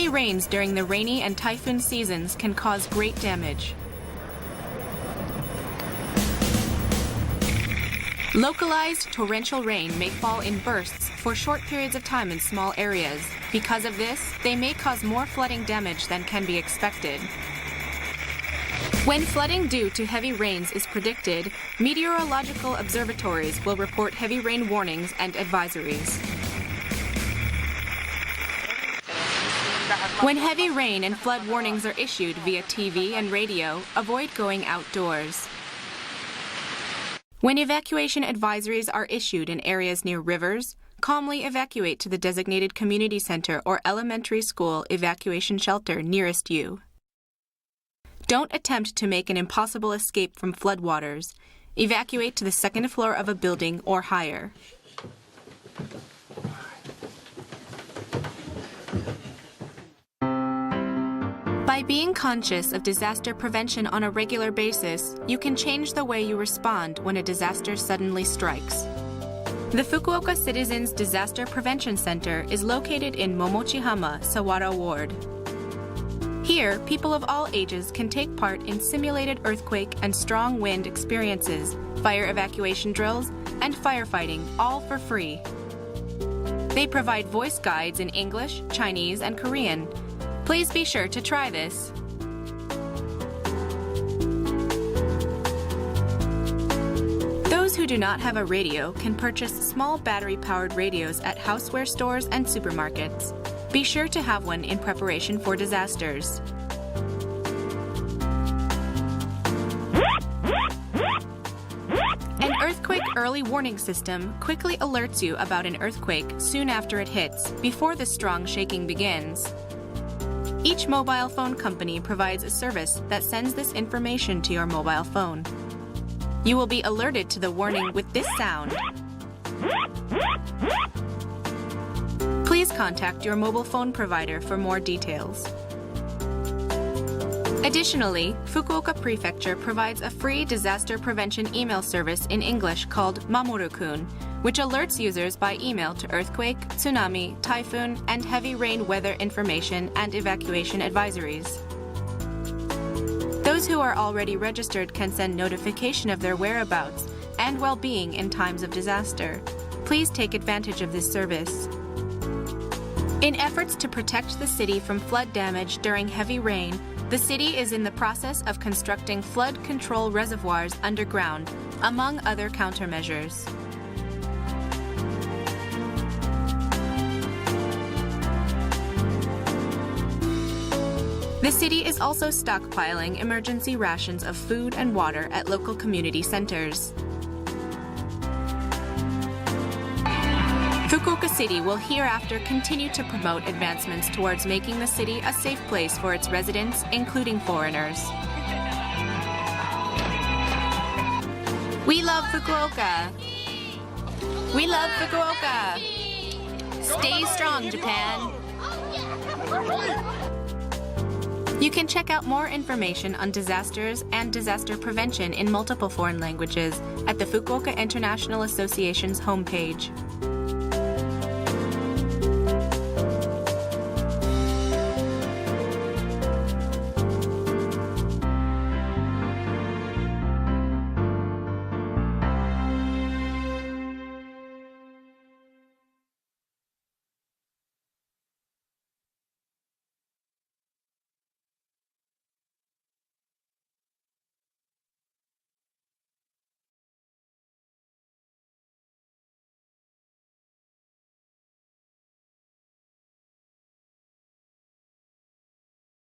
Heavy rains during the rainy and typhoon seasons can cause great damage. Localized torrential rain may fall in bursts for short periods of time in small areas. Because of this, they may cause more flooding damage than can be expected. When flooding due to heavy rains is predicted, meteorological observatories will report heavy rain warnings and advisories. When heavy rain and flood warnings are issued via TV and radio, avoid going outdoors. When evacuation advisories are issued in areas near rivers, calmly evacuate to the designated community center or elementary school evacuation shelter nearest you. Don't attempt to make an impossible escape from floodwaters. Evacuate to the second floor of a building or higher. By being conscious of disaster prevention on a regular basis, you can change the way you respond when a disaster suddenly strikes. The Fukuoka Citizens Disaster Prevention Center is located in Momochihama, Sawara Ward. Here, people of all ages can take part in simulated earthquake and strong wind experiences, fire evacuation drills, and firefighting, all for free. They provide voice guides in English, Chinese, and Korean. Please be sure to try this. Those who do not have a radio can purchase small battery-powered radios at houseware stores and supermarkets. Be sure to have one in preparation for disasters. An earthquake early warning system quickly alerts you about an earthquake soon after it hits, before the strong shaking begins. Each mobile phone company provides a service that sends this information to your mobile phone. You will be alerted to the warning with this sound. Please contact your mobile phone provider for more details. Additionally, Fukuoka Prefecture provides a free disaster prevention email service in English called Mamoru-kun, which alerts users by email to earthquake, tsunami, typhoon, and heavy rain weather information and evacuation advisories. Those who are already registered can send notification of their whereabouts and well-being in times of disaster. Please take advantage of this service. In efforts to protect the city from flood damage during heavy rain, the city is in the process of constructing flood control reservoirs underground, among other countermeasures. The city is also stockpiling emergency rations of food and water at local community centers. Fukuoka City will hereafter continue to promote advancements towards making the city a safe place for its residents, including foreigners. We love Fukuoka! We love Fukuoka! Stay strong, Japan! You can check out more information on disasters and disaster prevention in multiple foreign languages at the Fukuoka International Association's homepage.